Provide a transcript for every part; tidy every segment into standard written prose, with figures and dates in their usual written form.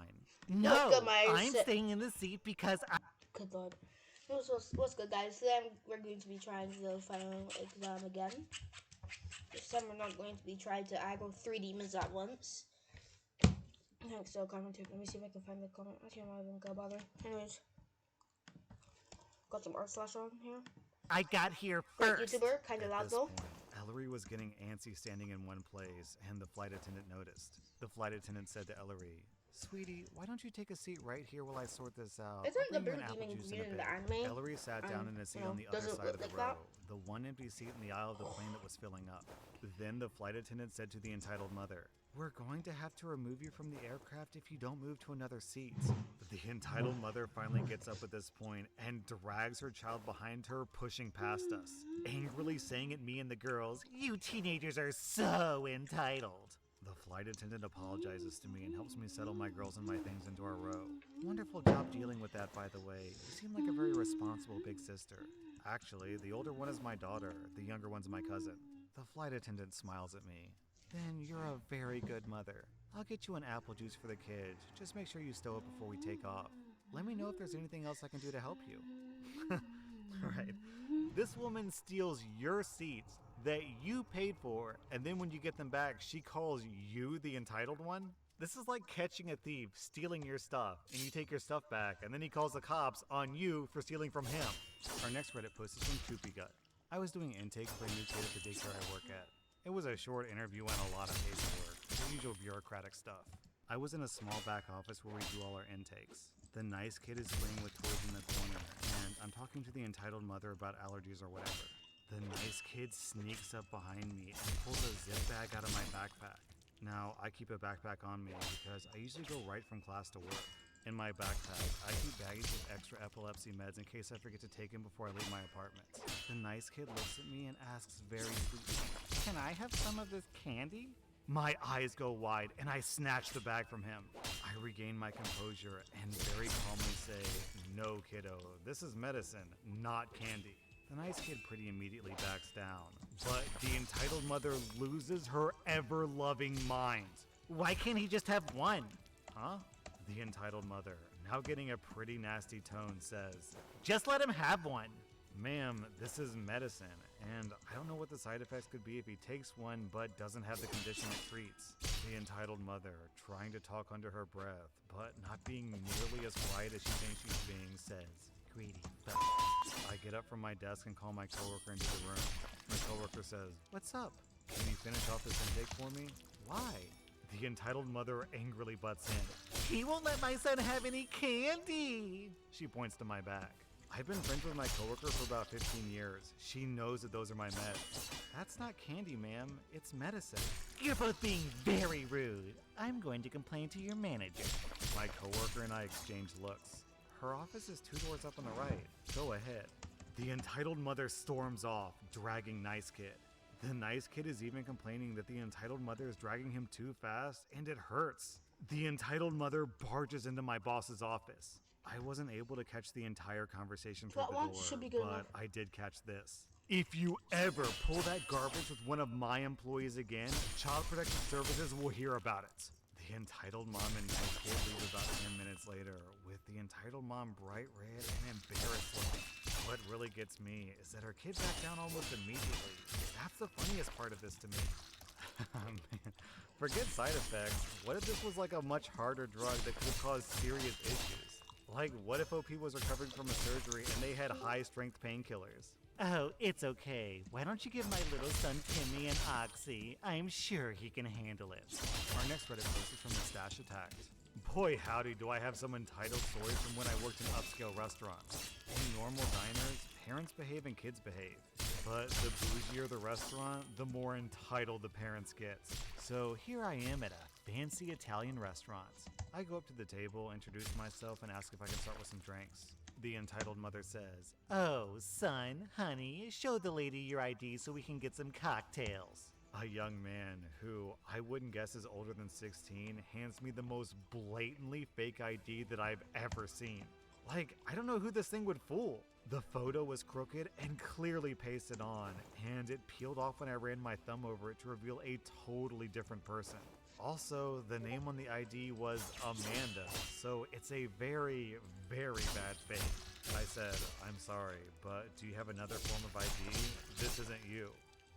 mine. No, Good, Myers. I'm staying in the seat because Good lord. What's good, guys? Today we're going to be trying the final exam again. This time we're not going to be trying to aggro 3 demons at once. So commented. Let me see if I can find the comment. Actually, I'm not even gonna bother. Anyways, got some art slash on here. I got here Great first. YouTuber, kind of At loud this though. point, Ellery was getting antsy standing in one place, and the flight attendant noticed. The flight attendant said to Ellery, "Sweetie, why don't you take a seat right here while I sort this out? Isn't I'll the bring you an blue apple demon juice in green a in bit." the anime? Ellery sat down in a seat on the other doesn't side look of the like row, that? the one empty seat in the aisle of the plane that was filling up. Then the flight attendant said to the entitled mother, "We're going to have to remove you from the aircraft if you don't move to another seat." The entitled mother finally gets up at this point and drags her child behind her, pushing past us, angrily saying at me and the girls, You teenagers are so entitled. The flight attendant apologizes to me and helps me settle my girls and my things into our row. Wonderful job dealing with that, by the way. You seem like a very responsible big sister. Actually, the older one is my daughter, the younger one's my cousin. The flight attendant smiles at me. Then you're a very good mother. I'll get you an apple juice for the kids. Just make sure you stow it before we take off. Let me know if there's anything else I can do to help you. Right. This woman steals your seats that you paid for, and then when you get them back, she calls you the entitled one? This is like catching a thief stealing your stuff, and you take your stuff back, and then he calls the cops on you for stealing from him. Our next Reddit post is from Poopy Gut. I was doing intake for a new kid at the daycare I work at. It was a short interview and a lot of paperwork, the usual bureaucratic stuff. I was in a small back office where we do all our intakes. The nice kid is playing with toys in the corner, and I'm talking to the entitled mother about allergies or whatever. The nice kid sneaks up behind me and pulls a zip bag out of my backpack. Now, I keep a backpack on me because I usually go right from class to work. In my backpack, I keep baggies with extra epilepsy meds in case I forget to take them before I leave my apartment. The nice kid looks at me and asks very sweetly, "Can I have some of this candy?" My eyes go wide and I snatch the bag from him. I regain my composure and very calmly say, "No, kiddo, this is medicine, not candy." The nice kid pretty immediately backs down, but the entitled mother loses her ever-loving mind. Why can't he just have one? Huh? The entitled mother, now getting a pretty nasty tone, says, Just let him have one. "Ma'am, this is medicine, and I don't know what the side effects could be if he takes one but doesn't have the condition it treats." The entitled mother, trying to talk under her breath, but not being nearly as quiet as she thinks she's being, says, "Greedy f***." I get up from my desk and call my coworker into the room. My coworker says, "What's up? Can you finish off this intake for me?" "Why?" The entitled mother angrily butts in. He won't let my son have any candy. She points to my back. I've been friends with my coworker for about 15 years. She knows that those are my meds. "That's not candy, ma'am. It's medicine." You're both being very rude. I'm going to complain to your manager. My coworker and I exchange looks. Her office is 2 doors up on the right. Go ahead. The entitled mother storms off, dragging nice kid. The nice kid is even complaining that the entitled mother is dragging him too fast, and it hurts. The entitled mother barges into my boss's office. I wasn't able to catch the entire conversation through That the one door, should be good but enough. I did catch this. "If you ever pull that garbage with one of my employees again, Child Protective Services will hear about it." The entitled mom and nice kid leave about 10 minutes later, with the entitled mom bright red and embarrassed looking. What really gets me is that her kid backed down almost immediately. That's the funniest part of this to me. Man, forget side effects. What if this was like a much harder drug that could have caused serious issues? Like, what if OP was recovering from a surgery and they had high-strength painkillers? Oh, it's okay. Why don't you give my little son Timmy an oxy? I'm sure he can handle it. Our next Reddit post is from the Stash Attacked. Boy howdy do I have some entitled stories from when I worked in upscale restaurants. In normal diners, parents behave and kids behave. But the bougier the restaurant, the more entitled the parents get. So here I am at a fancy Italian restaurant. I go up to the table, introduce myself, and ask if I can start with some drinks. The entitled mother says, Oh, son, honey, show the lady your ID so we can get some cocktails. A young man who I wouldn't guess is older than 16 hands me the most blatantly fake ID that I've ever seen. Like, I don't know who this thing would fool. The photo was crooked and clearly pasted on, and it peeled off when I ran my thumb over it to reveal a totally different person. Also, the name on the ID was Amanda, so it's a very, very bad fake. I said, I'm sorry, but do you have another form of ID? This isn't you.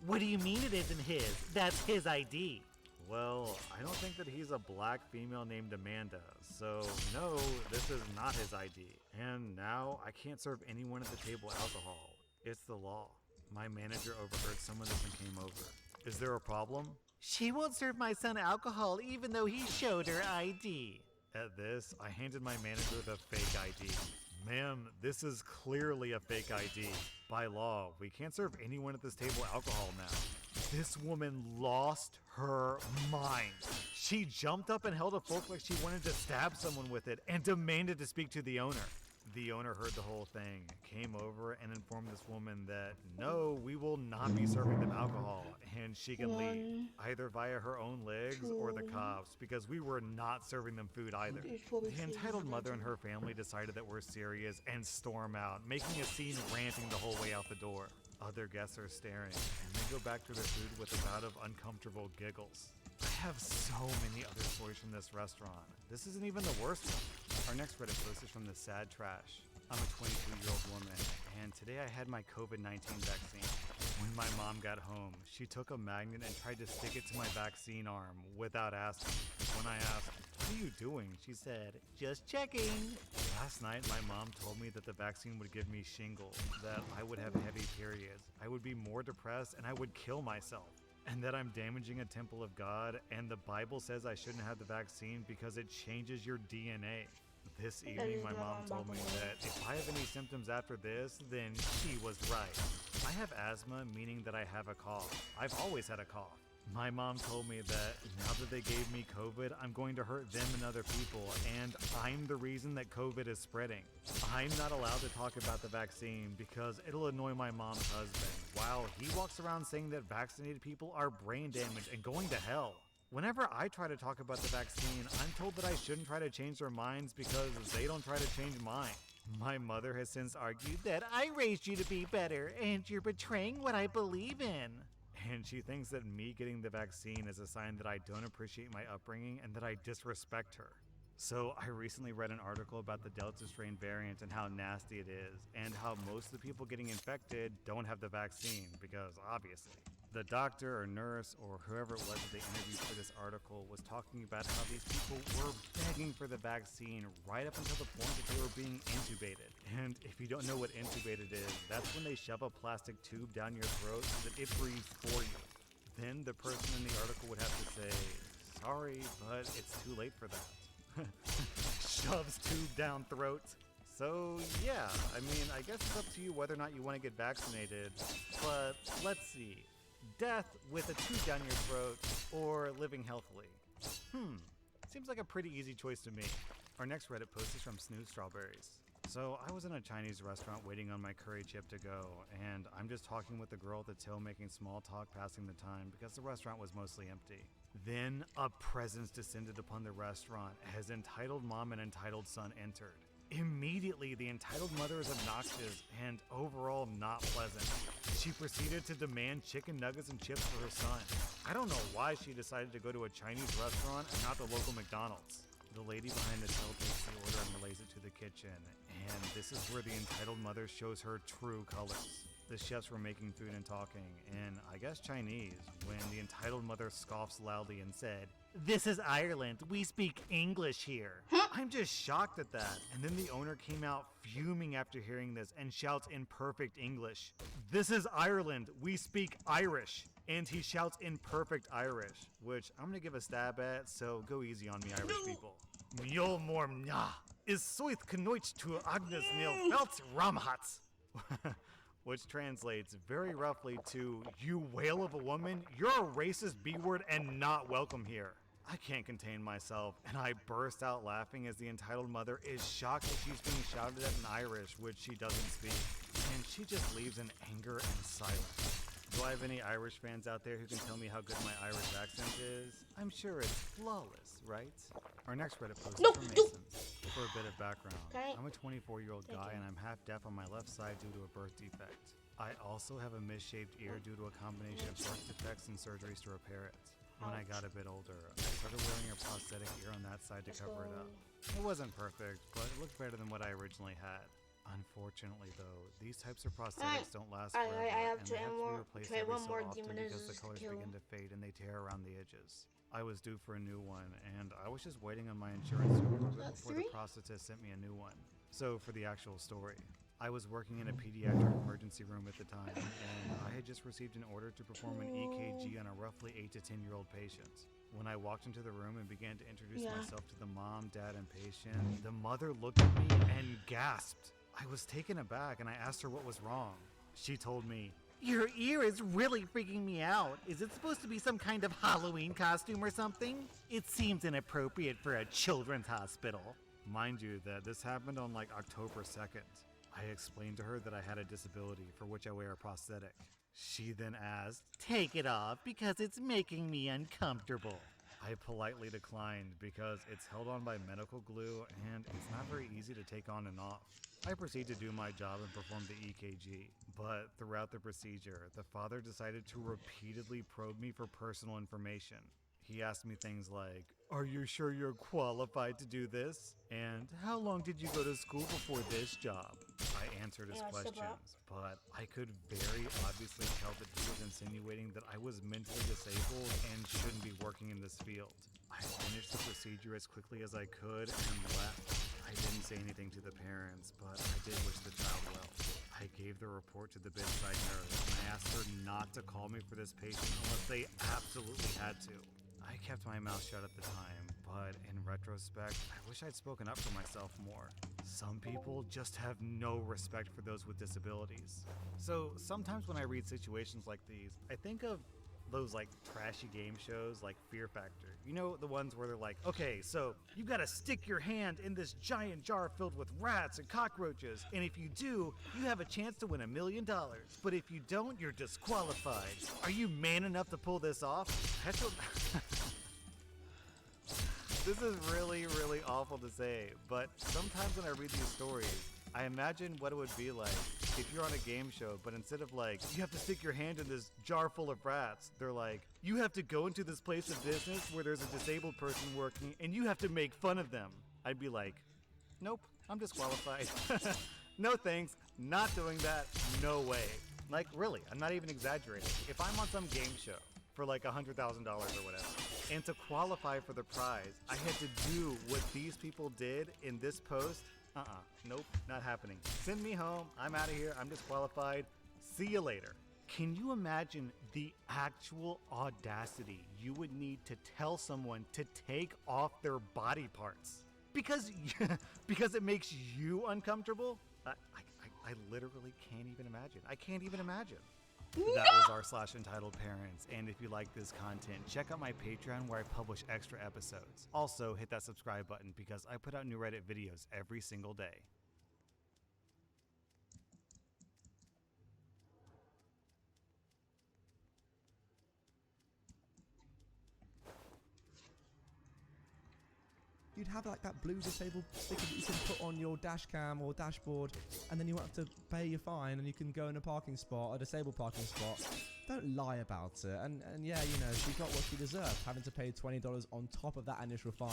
What do you mean it isn't his? That's his ID. Well, I don't think that he's a black female named Amanda, so no, this is not his ID. And now I can't serve anyone at the table alcohol. It's the law. My manager overheard some of this and came over. Is there a problem? She won't serve my son alcohol even though he showed her ID. At this, I handed my manager the fake ID. Ma'am, this is clearly a fake ID. By law, we can't serve anyone at this table alcohol now. This woman lost her mind. She jumped up and held a fork like she wanted to stab someone with it and demanded to speak to the owner. The owner heard the whole thing, came over and informed this woman that no, we will not be serving them alcohol and she can leave, either via her own legs or the cops, because we were not serving them food either. The entitled mother and her family decided that we're serious and storm out, making a scene, ranting the whole way out the door. Other guests are staring and then go back to their food with a bout of uncomfortable giggles. I have so many other stories from this restaurant. This isn't even the worst one. Our next Reddit post is from the Sad Trash. I'm a 22-year-old woman, and today I had my COVID-19 vaccine. When my mom got home, she took a magnet and tried to stick it to my vaccine arm without asking. When I asked, "What are you doing?" she said, "Just checking." Last night, my mom told me that the vaccine would give me shingles, that I would have heavy periods, I would be more depressed, and I would kill myself. And that I'm damaging a temple of God, and the Bible says I shouldn't have the vaccine because it changes your DNA. This evening, my mom told me that if I have any symptoms after this, then she was right. I have asthma, meaning that I have a cough. I've always had a cough. My mom told me that now that they gave me COVID, I'm going to hurt them and other people, and I'm the reason that COVID is spreading. I'm not allowed to talk about the vaccine because it'll annoy my mom's husband, while he walks around saying that vaccinated people are brain damaged and going to hell. Whenever I try to talk about the vaccine, I'm told that I shouldn't try to change their minds because they don't try to change mine. My mother has since argued that I raised you to be better and you're betraying what I believe in. And she thinks that me getting the vaccine is a sign that I don't appreciate my upbringing and that I disrespect her. So I recently read an article about the Delta strain variant and how nasty it is, and how most of the people getting infected don't have the vaccine, because obviously. The doctor or nurse or whoever it was that they interviewed for this article was talking about how these people were begging for the vaccine right up until the point that they were being intubated. And if you don't know what intubated is, that's when they shove a plastic tube down your throat so that it breathes for you. Then the person in the article would have to say, "Sorry, but it's too late for that." Shoves tube down throat. So yeah, I mean, I guess it's up to you whether or not you want to get vaccinated, but let's see. Death with a tube down your throat or living healthily? Seems like a pretty easy choice to me. Our next Reddit post is from Snooze Strawberries. So I was in a Chinese restaurant waiting on my curry chip to go, and I'm just talking with the girl at the till making small talk, passing the time because the restaurant was mostly empty. Then a presence descended upon the restaurant as entitled mom and entitled son entered. Immediately, the entitled mother is obnoxious and overall not pleasant. She proceeded to demand chicken nuggets and chips for her son. I don't know why she decided to go to a Chinese restaurant and not the local McDonald's. The lady behind the till takes the order and relays it to the kitchen, and this is where the entitled mother shows her true colors. The chefs were making food and talking, in, I guess, Chinese, when the entitled mother scoffs loudly and said, "This is Ireland. We speak English here." I'm just shocked at that. And then the owner came out fuming after hearing this and shouts in perfect English, "This is Ireland. We speak Irish." And he shouts in perfect Irish, which I'm gonna give a stab at, so go easy on me, Irish people. Mjol mor mna is soit knoich to Agnes nil felt ramhats. Which translates very roughly to, "You whale of a woman, you're a racist B-word and not welcome here." I can't contain myself, and I burst out laughing as the entitled mother is shocked that she's being shouted at in Irish, which she doesn't speak. And she just leaves in anger and silence. Do I have any Irish fans out there who can tell me how good my Irish accent is? I'm sure it's flawless, right? Our next Reddit post is from Masons. For a bit of background, I'm a 24-year-old guy and I'm half deaf on my left side due to a birth defect. I also have a misshaped ear due to a combination of birth defects and surgeries to repair it. When I got a bit older, I started wearing a prosthetic ear on that side to Let's cover it go. up. It wasn't perfect, but it looked better than what I originally had. Unfortunately, though, these types of prosthetics don't last I forever, have and to they have to be more- replaced try every one so more often because the demonized colors kill. begin to fade and they tear around the edges. I was due for a new one, and I was just waiting on my insurance to approve it That's before the three? prosthetist sent me a new one. So, for the actual story, I was working in a pediatric emergency room at the time, and I had just received an order to perform an EKG on a roughly 8 to 10 year old patient. When I walked into the room and began to introduce Yeah. myself to the mom, dad, and patient, the mother looked at me and gasped. I was taken aback and I asked her what was wrong. She told me, Your ear is really freaking me out. Is it supposed to be some kind of Halloween costume or something? It seems inappropriate for a children's hospital. mind you, that this happened on like October 2nd. I explained to her that I had a disability for which I wear a prosthetic. She then asked, Take it off because it's making me uncomfortable. I politely declined because it's held on by medical glue and it's not very easy to take on and off. I proceed to do my job and perform the EKG, but throughout the procedure, the father decided to repeatedly probe me for personal information. He asked me things like, "Are you sure you're qualified to do this?" And "How long did you go to school before this job?" I answered his Yeah, step up. questions, but I could very obviously tell that he was insinuating that I was mentally disabled and shouldn't be working in this field. I finished the procedure as quickly as I could and left. I didn't say anything to the parents, but I did wish the child well. I gave the report to the bedside nurse and I asked her not to call me for this patient unless they absolutely had to. I kept my mouth shut at the time, but in retrospect, I wish I'd spoken up for myself more. Some people just have no respect for those with disabilities. So sometimes when I read situations like these, I think of those like trashy game shows like Fear Factor. You know, the ones where they're like, okay, so you gotta stick your hand in this giant jar filled with rats and cockroaches, and if you do, you have a chance to win $1 million. But if you don't, you're disqualified. Are you man enough to pull this off? That's what This is really, really awful to say, but sometimes when I read these stories, I imagine what it would be like if you're on a game show, but instead of like, you have to stick your hand in this jar full of rats, they're like, you have to go into this place of business where there's a disabled person working and you have to make fun of them. I'd be like, nope, I'm disqualified. No thanks, not doing that, no way. Like, really, I'm not even exaggerating. If I'm on some game show for like $100,000 or whatever, and to qualify for the prize, I had to do what these people did in this post. Nope, not happening. Send me home. I'm out of here. I'm disqualified. See you later. Can you imagine the actual audacity you would need to tell someone to take off their body parts? Because it makes you uncomfortable? I literally can't even imagine. I can't even imagine. That was our /entitled parents, and if you like this content, check out my Patreon where I publish extra episodes. Also, hit that subscribe button because I put out new Reddit videos every single day. You'd have like that blue disabled sticker that you can put on your dash cam or dashboard, and then you won't have to pay your fine and you can go in a parking spot, a disabled parking spot. Don't lie about it. And yeah, you know, she got what she deserved, having to pay $20 on top of that initial fine,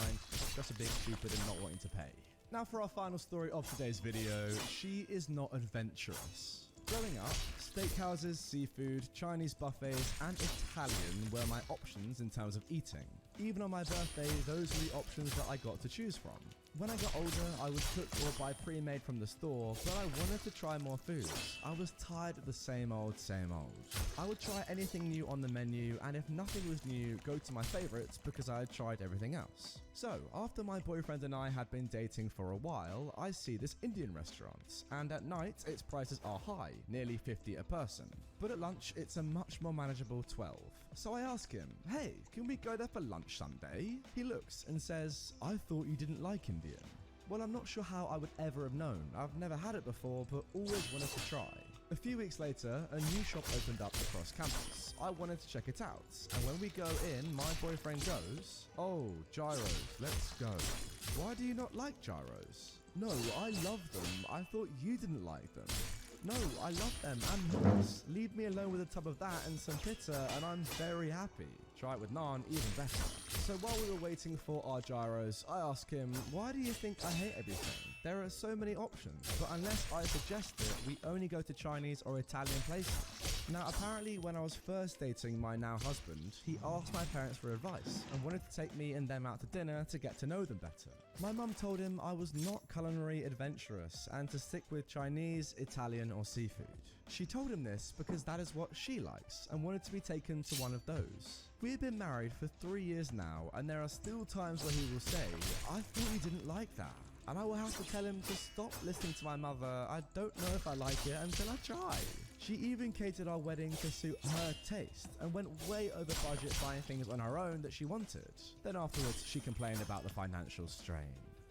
just a big stupid and not wanting to pay. Now for our final story of today's video, she is not adventurous. Growing up, steakhouses, seafood, Chinese buffets, and Italian were my options in terms of eating. Even on my birthday, those were the options that I got to choose from. When I got older, I would cook or buy pre-made from the store, but I wanted to try more foods. I was tired of the same old, same old. I would try anything new on the menu, and if nothing was new, go to my favorites because I had tried everything else. So, after my boyfriend and I had been dating for a while, I see this Indian restaurant, and at night, its prices are high, nearly $50 a person. But at lunch, it's a much more manageable $12. So I ask him, hey, can we go there for lunch Sunday? He looks and says, I thought you didn't like Indian. Well, I'm not sure how I would ever have known. I've never had it before, but always wanted to try. A few weeks later, a new shop opened up across campus. I wanted to check it out, and when we go in, my boyfriend goes, oh, gyros, let's go. Why do you not like gyros? No, I love them. I thought you didn't like them. No, I love them and hummus. Leave me alone with a tub of that and some pizza and I'm very happy. Try it with naan, even better. So while we were waiting for our gyros, I asked him, why do you think I hate everything? There are so many options, but unless I suggest it, we only go to Chinese or Italian places. Now apparently when I was first dating my now husband, he asked my parents for advice and wanted to take me and them out to dinner to get to know them better. My mum told him I was not culinary adventurous and to stick with Chinese, Italian or seafood. She told him this because that is what she likes and wanted to be taken to one of those. We have been married for 3 years now and there are still times where he will say, I thought you didn't like that. And I will have to tell him to stop listening to my mother. I don't know if I like it until I try. She even catered our wedding to suit her taste and went way over budget buying things on her own that she wanted. Then afterwards, she complained about the financial strain.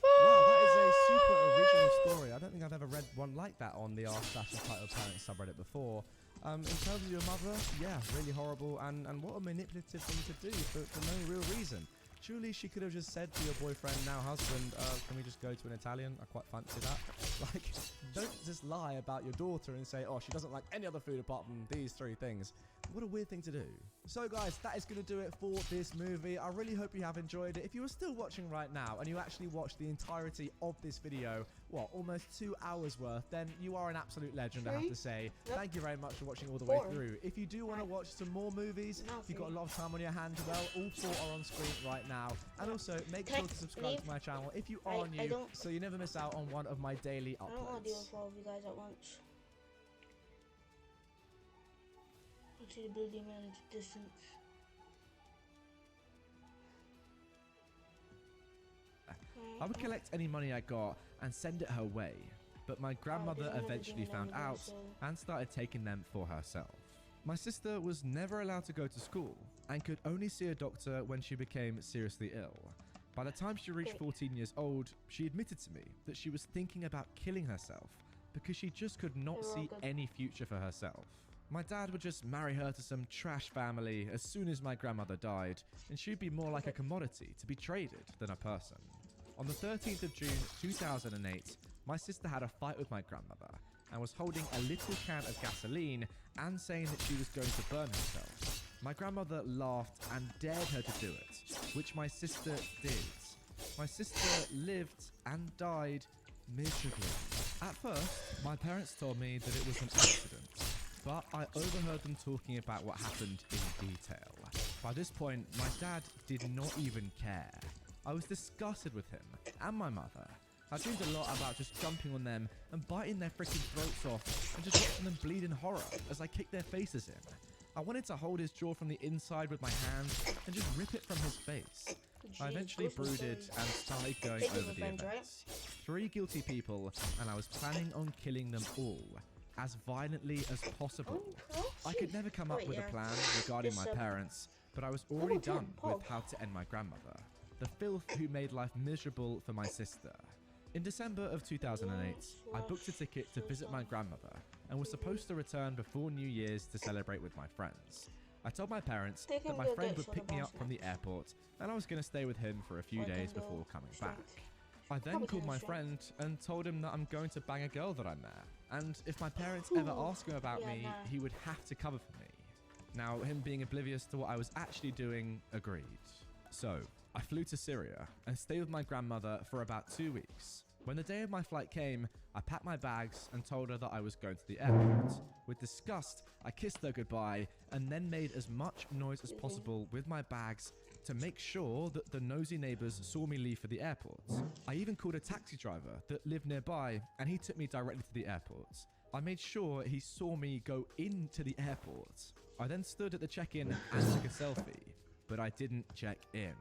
Wow, that is a super original story. I don't think I've ever read one like that on the r/entitled parents subreddit before. In terms of your mother, yeah, really horrible and what a manipulative thing to do for no real reason. Surely she could have just said to your boyfriend, now husband, can we just go to an Italian? I quite fancy that. Like, don't just lie about your daughter and say, oh, she doesn't like any other food apart from these 3 things. What a weird thing to do. So guys, that is going to do it for this movie. I really hope you have enjoyed it. If you are still watching right now and you actually watched the entirety of this video, what, almost 2 hours worth, then you are an absolute legend, I have to say. Thank you very much for watching all the way through. If you do want to watch some more movies, if you've got a lot of time on your hands, well, all 4 are on screen right now. And also, make sure to subscribe to my channel if you are new, so you never miss out on one of my daily uploads. I don't want to deal with all of you guys at once. I see the building in the distance. I would collect any money I got and send it her way, but my grandmother eventually found out and started taking them for herself. My sister was never allowed to go to school and could only see a doctor when she became seriously ill. By the time she reached 14 years old, she admitted to me that she was thinking about killing herself because she just could not see any future for herself. My dad would just marry her to some trash family as soon as my grandmother died, and she'd be more like a commodity to be traded than a person. On the 13th of June 2008, my sister had a fight with my grandmother and was holding a little can of gasoline and saying that she was going to burn herself. My grandmother laughed and dared her to do it, which my sister did. My sister lived and died miserably. At first, my parents told me that it was an accident, but I overheard them talking about what happened in detail. By this point, my dad did not even care. I was disgusted with him and my mother. I dreamed a lot about just jumping on them and biting their freaking throats off and just watching them bleed in horror as I kicked their faces in. I wanted to hold his jaw from the inside with my hands and just rip it from his face. I eventually brooded and started going over the events. 3 guilty people, and I was planning on killing them all, as violently as possible. I could never come up with a plan regarding my parents, but I was already done with how to end my grandmother, the filth who made life miserable for my sister. In December of 2008, I booked a ticket to visit my grandmother and was supposed to return before New Year's to celebrate with my friends. I told my parents that my friend would pick me up from the airport and I was going to stay with him for a few days before coming back. I then called my friend and told him that I'm going to bang a girl that I met, and if my parents ever ask him about me, he would have to cover for me. Now, him being oblivious to what I was actually doing, agreed. So, I flew to Syria and stayed with my grandmother for about 2 weeks. When the day of my flight came, I packed my bags and told her that I was going to the airport. With disgust, I kissed her goodbye and then made as much noise as possible with my bags to make sure that the nosy neighbors saw me leave for the airport. I even called a taxi driver that lived nearby and he took me directly to the airport. I made sure he saw me go into the airport. I then stood at the check-in and took a selfie, but I didn't check in.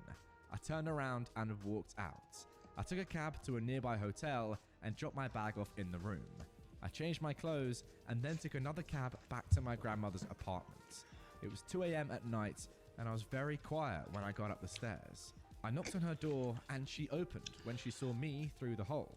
I turned around and walked out. I took a cab to a nearby hotel and dropped my bag off in the room. I changed my clothes and then took another cab back to my grandmother's apartment. It was 2 a.m. at night and I was very quiet when I got up the stairs. I knocked on her door and she opened when she saw me through the hole.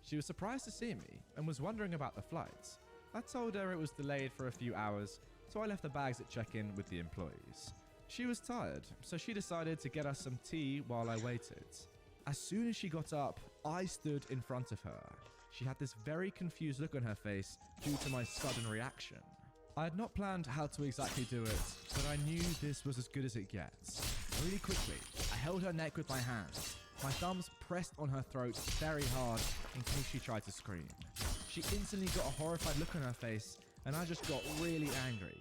She was surprised to see me and was wondering about the flight. I told her it was delayed for a few hours, so I left the bags at check-in with the employees. She was tired, so she decided to get us some tea while I waited. As soon as she got up, I stood in front of her. She had this very confused look on her face due to my sudden reaction. I had not planned how to exactly do it, but I knew this was as good as it gets. Really quickly, I held her neck with my hands. My thumbs pressed on her throat very hard in case she tried to scream. She instantly got a horrified look on her face, and I just got really angry.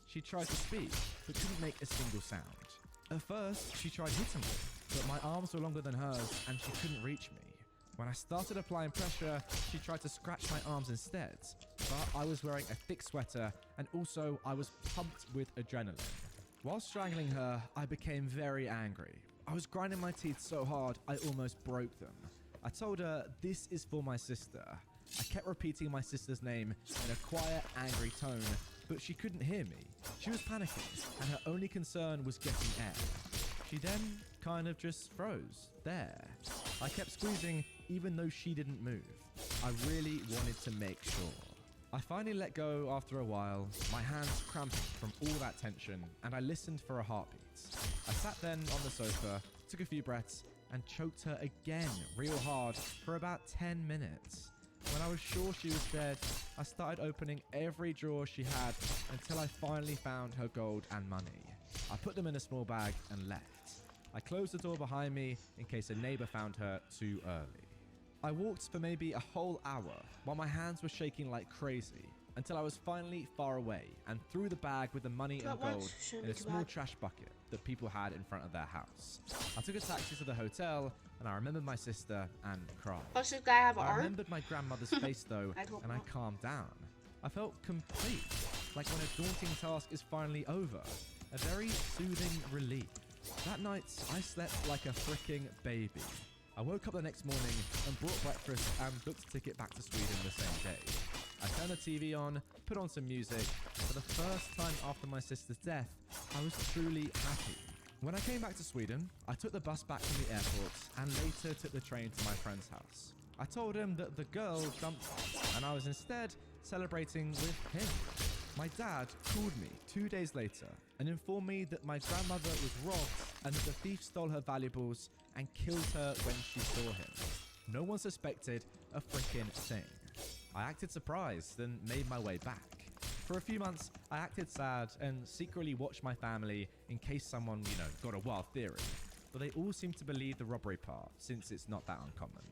She tried to speak, but couldn't make a single sound. At first, she tried hitting me, but my arms were longer than hers, and she couldn't reach me. When I started applying pressure, she tried to scratch my arms instead, but I was wearing a thick sweater, and also I was pumped with adrenaline. While strangling her, I became very angry. I was grinding my teeth so hard, I almost broke them. I told her, this is for my sister. I kept repeating my sister's name in a quiet, angry tone, but she couldn't hear me. She was panicking, and her only concern was getting air. She then kind of just froze there. I kept squeezing even though she didn't move. I really wanted to make sure. I finally let go after a while, my hands cramping from all that tension, and I listened for a heartbeat. I sat then on the sofa, took a few breaths, and choked her again real hard for about 10 minutes. When I was sure she was dead, I started opening every drawer she had until I finally found her gold and money. I put them in a small bag and left. I closed the door behind me in case a neighbor found her too early. I walked for maybe a whole hour while my hands were shaking like crazy until I was finally far away and threw the bag with the money and gold in a small trash bucket that people had in front of their house. I took a taxi to the hotel and I remembered my sister and cried. Does this guy have an I arm? remembered my grandmother's face though, I hope and I not. calmed down. I felt complete, like when a daunting task is finally over. A very soothing relief. That night, I slept like a freaking baby. I woke up the next morning and brought breakfast and booked a ticket back to Sweden the same day. I turned the TV on, put on some music. For the first time after my sister's death, I was truly happy. When I came back to Sweden, I took the bus back from the airport and later took the train to my friend's house. I told him that the girl dumped me and I was instead celebrating with him. My dad called me 2 days later and informed me that my grandmother was robbed and that the thief stole her valuables and killed her when she saw him. No one suspected a freaking thing. I acted surprised and made my way back. For a few months, I acted sad and secretly watched my family in case someone, got a wild theory. But they all seemed to believe the robbery part, since it's not that uncommon.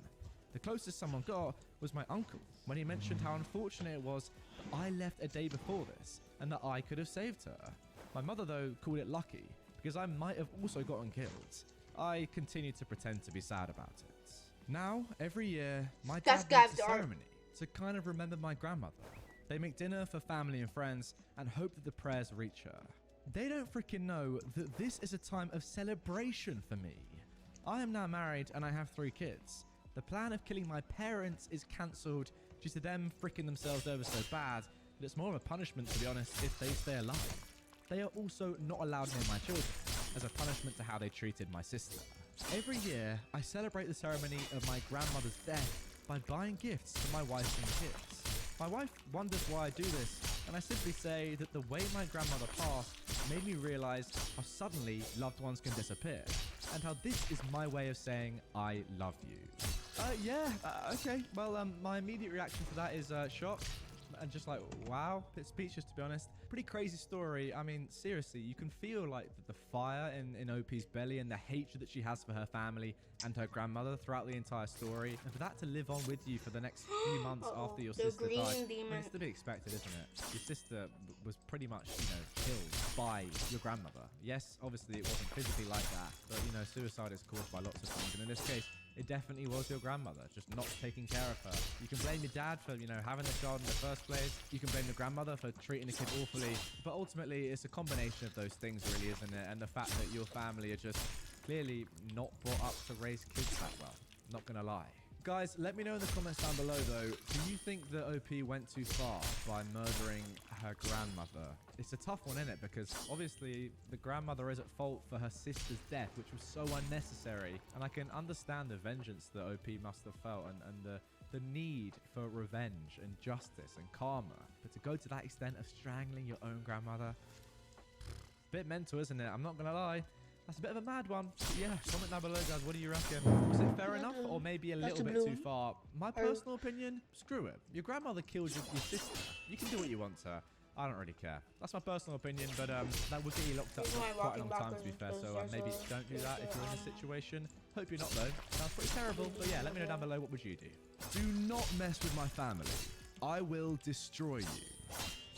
The closest someone got was my uncle, when he mentioned how unfortunate it was that I left a day before this, and that I could have saved her. My mother, though, called it lucky, because I might have also gotten killed. I continued to pretend to be sad about it. Now, every year, my dad makes a ceremony to kind of remember my grandmother. They make dinner for family and friends and hope that the prayers reach her. They don't freaking know that this is a time of celebration for me. I am now married and I have 3 kids. The plan of killing my parents is cancelled due to them freaking themselves over so bad that it's more of a punishment, to be honest, if they stay alive. They are also not allowed near my children, as a punishment to how they treated my sister. Every year, I celebrate the ceremony of my grandmother's death by buying gifts for my wife and kids. My wife wonders why I do this, and I simply say that the way my grandmother passed made me realize how suddenly loved ones can disappear, and how this is my way of saying I love you. Okay. Well, my immediate reaction to that is shock. And just like, wow, bit speechless, to be honest. Pretty crazy story. I mean, seriously, you can feel like the fire in OP's belly and the hatred that she has for her family and her grandmother throughout the entire story. And for that to live on with you for the next few months after your sister died, I mean, it's to be expected, isn't it? Your sister was pretty much, killed by your grandmother. Yes, obviously it wasn't physically like that, but, suicide is caused by lots of things. And in this case, it definitely was your grandmother, just not taking care of her. You can blame your dad for, having the child in the first place. You can blame the grandmother for treating the kid awfully. But ultimately, it's a combination of those things, really, isn't it? And the fact that your family are just clearly not brought up to raise kids that well. Not gonna lie. Guys, let me know in the comments down below, though, do you think that OP went too far by murdering her grandmother? It's a tough one, isn't it? Because obviously the grandmother is at fault for her sister's death, which was so unnecessary. And I can understand the vengeance that OP must have felt and the need for revenge and justice and karma. But to go to that extent of strangling your own grandmother, bit mental, isn't it? I'm not gonna lie. That's a bit of a mad one. But yeah, comment down below, guys. What do you reckon? Was it fair enough or maybe a little bit too far? My personal opinion, screw it. Your grandmother killed your sister. You can do what you want to her. I don't really care. That's my personal opinion, but that would get you locked up Here's for my quite a long walking time, to be fair. backwards So because maybe there's don't do there's that if you're in this a- situation. Hope you're not, though. Sounds pretty terrible, but yeah, let me know down below, what would you do? Do not mess with my family. I will destroy you.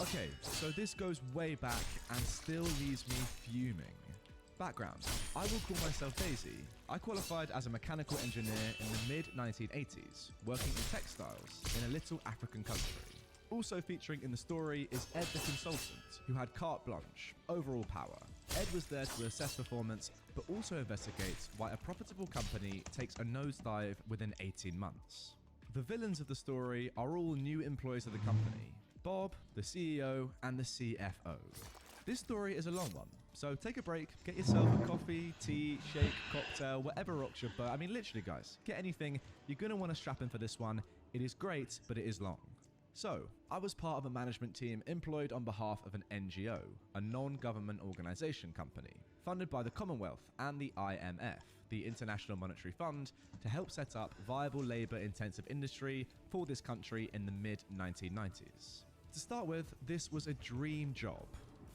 Okay, so this goes way back and still leaves me fuming. Background. I will call myself Daisy. I qualified as a mechanical engineer in the mid-1980s, working in textiles in a little African country. Also featuring in the story is Ed the consultant, who had carte blanche, overall power. Ed was there to assess performance, but also investigate why a profitable company takes a nosedive within 18 months. The villains of the story are all new employees of the company: Bob, the CEO, and the CFO. This story is a long one, so take a break, get yourself a coffee, tea, shake, cocktail, whatever rocks your boat. I mean, literally, guys, get anything. You're going to want to strap in for this one. It is great, but it is long. So, I was part of a management team employed on behalf of an NGO, a non-government organization company, funded by the Commonwealth and the IMF, the International Monetary Fund, to help set up viable labor-intensive industry for this country in the mid-1990s. To start with, this was a dream job.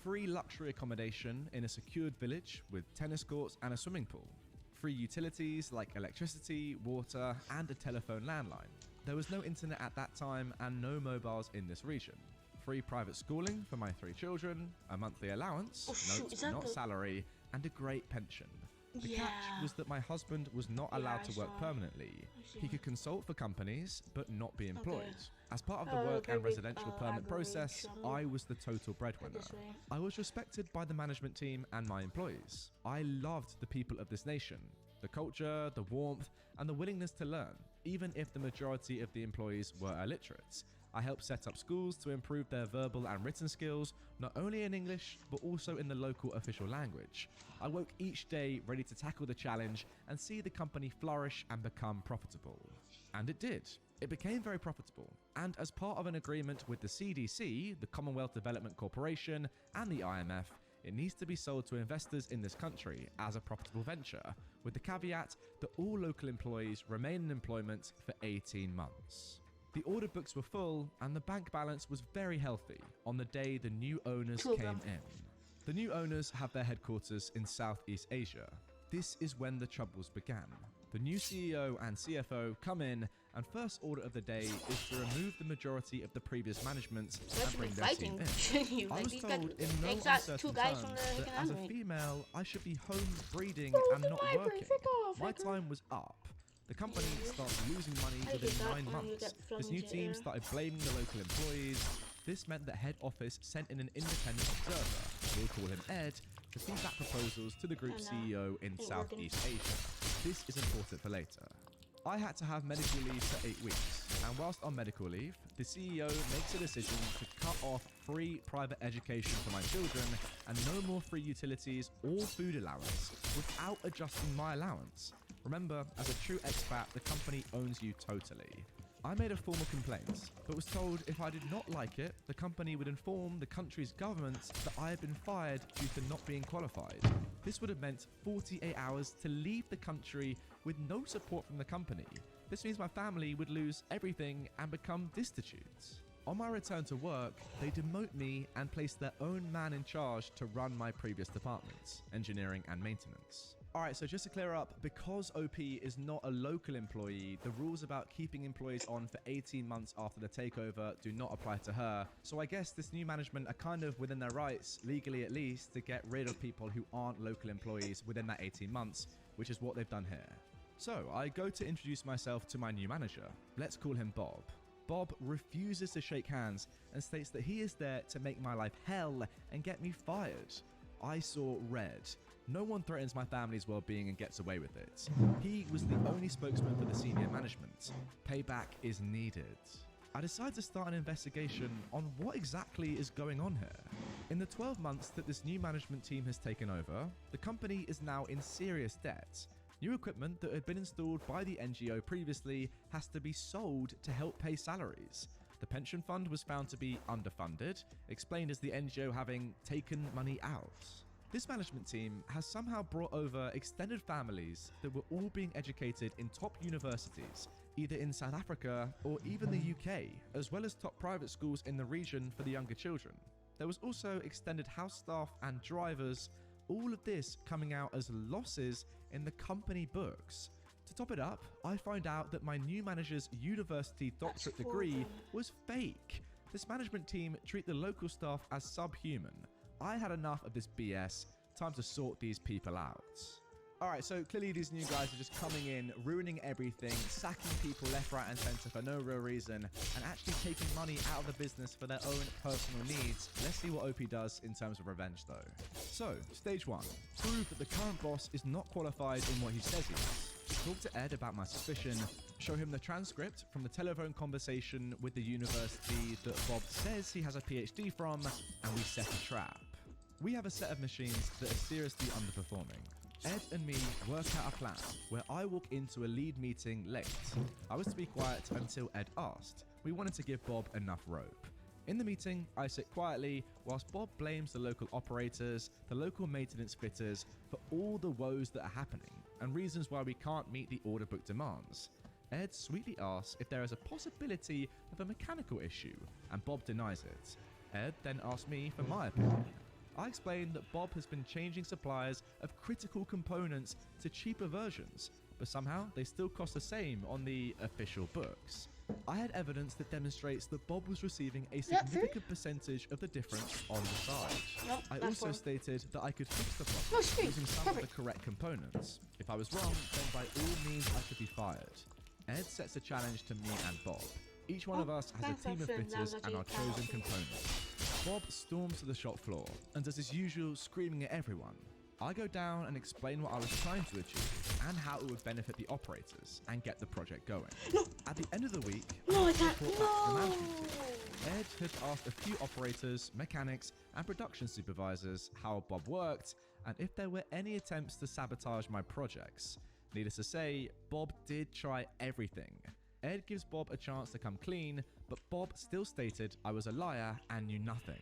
Free luxury accommodation in a secured village with tennis courts and a swimming pool. Free utilities like electricity, water, and a telephone landline. There was no internet at that time and no mobiles in this region. Free private schooling for my 3 children, a monthly allowance, Oh, shoot, note, is that not the- salary, and a great pension. The Yeah. catch was that my husband was not Yeah, allowed I to work saw. permanently. see. He could consult for companies, but not be employed. Okay. As part of the Oh, work and very, residential permit process, aggravation. I was the total breadwinner. This way. I was respected by the management team and my employees. I loved the people of this nation, the culture, the warmth, and the willingness to learn, even if the majority of the employees were illiterate. I helped set up schools to improve their verbal and written skills, not only in English, but also in the local official language. I woke each day ready to tackle the challenge and see the company flourish and become profitable. And it did. It became very profitable. And as part of an agreement with the CDC, the Commonwealth Development Corporation, and the IMF, it needs to be sold to investors in this country as a profitable venture, with the caveat that all local employees remain in employment for 18 months. The order books were full and the bank balance was very healthy on the day the new owners Two of came them. in. The new owners have their headquarters in Southeast Asia. This is when the troubles began. The new CEO and CFO come in, and first order of the day is to remove the majority of the previous management Let's and be bring their team fighting. in. I Like, was these told guys- in no exact two uncertain guys terms from the that Hidden as a Anime. female, I should be home breeding Oh, and the not library, working. frick off, My frick time was up. The company Yeah. started losing money How do you within get that 9 when you months. get flung This new into team air? started blaming the local employees. This meant that head office sent in an independent observer, we'll call him Ed, to feedback proposals to the group And, CEO in ain't Southeast Asia. This is important for later. I had to have medical leave for 8 weeks, and whilst on medical leave, the CEO makes a decision to cut off free private education for my children and no more free utilities or food allowance without adjusting my allowance. Remember, as a true expat, the company owns you totally. I made a formal complaint, but was told if I did not like it, the company would inform the country's government that I had been fired due to not being qualified. This would have meant 48 hours to leave the country with no support from the company. This means my family would lose everything and become destitute. On my return to work, they demote me and place their own man in charge to run my previous departments, engineering and maintenance. Alright, so just to clear up, because OP is not a local employee, the rules about keeping employees on for 18 months after the takeover do not apply to her. So I guess this new management are kind of within their rights, legally at least, to get rid of people who aren't local employees within that 18 months, which is what they've done here. So I go to introduce myself to my new manager. Let's call him Bob. Bob refuses to shake hands and states that he is there to make my life hell and get me fired. I saw red. No one threatens my family's well-being and gets away with it. He was the only spokesman for the senior management. Payback is needed. I decide to start an investigation on what exactly is going on here. In the 12 months that this new management team has taken over, the company is now in serious debt. New equipment that had been installed by the NGO previously has to be sold to help pay salaries. The pension fund was found to be underfunded, explained as the NGO having taken money out. This management team has somehow brought over extended families that were all being educated in top universities, either in South Africa or even the UK, as well as top private schools in the region for the younger children. There was also extended house staff and drivers, all of this coming out as losses in the company books. To top it up, I find out that my new manager's university doctorate degree horrible. was fake. This management team treat the local staff as subhuman. I had enough of this BS. Time to sort these people out. Alright, so clearly these new guys are just coming in, ruining everything, sacking people left, right and centre for no real reason, and actually taking money out of the business for their own personal needs. Let's see what OP does in terms of revenge though. So, stage 1. Prove that the current boss is not qualified in what he says he is. Talk to Ed about my suspicion, show him the transcript from the telephone conversation with the university that Bob says he has a PhD from, and we set a trap. We have a set of machines that are seriously underperforming. Ed and me work out a plan where I walk into a lead meeting late. I was to be quiet until Ed asked. We wanted to give Bob enough rope. In the meeting, I sit quietly whilst Bob blames the local operators, the local maintenance fitters for all the woes that are happening and reasons why we can't meet the order book demands. Ed sweetly asks if there is a possibility of a mechanical issue, and Bob denies it. Ed then asks me for my opinion. I explained that Bob has been changing suppliers of critical components to cheaper versions, but somehow they still cost the same on the official books. I had evidence that demonstrates that Bob was receiving a significant percentage of the difference on the side. Nope, I that's also wrong. stated that I could fix the No, problem straight. using some of Perfect. the correct components. If I was wrong, then by all means I could be fired. Ed sets a challenge to me and Bob. Each one of us has thanks, a team of Hudson. That fitters was and our actually chosen powerful. components. Bob storms to the shop floor and does his usual screaming at everyone. I go down and explain what I was trying to achieve and how it would benefit the operators and get the project going. No. At the end of the week, No, I I can't. report back to the No. management team. Ed had asked a few operators, mechanics, and production supervisors how Bob worked and if there were any attempts to sabotage my projects. Needless to say, Bob did try everything. Ed gives Bob a chance to come clean, but Bob still stated I was a liar and knew nothing.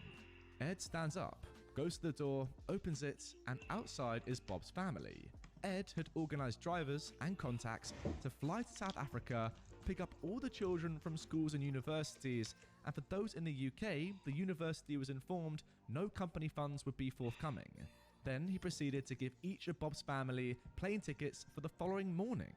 Ed stands up, goes to the door, opens it, and outside is Bob's family. Ed had organised drivers and contacts to fly to South Africa, pick up all the children from schools and universities, and for those in the UK, the university was informed no company funds would be forthcoming. Then he proceeded to give each of Bob's family plane tickets for the following morning.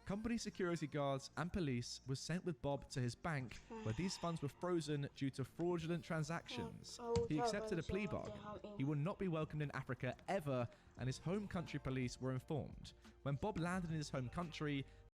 Company security guards and police were sent with Bob to his bank where these funds were frozen due to fraudulent transactions. He accepted a plea bargain. He would not be welcomed in Africa ever, and his home country police were informed. When Bob landed in his home country,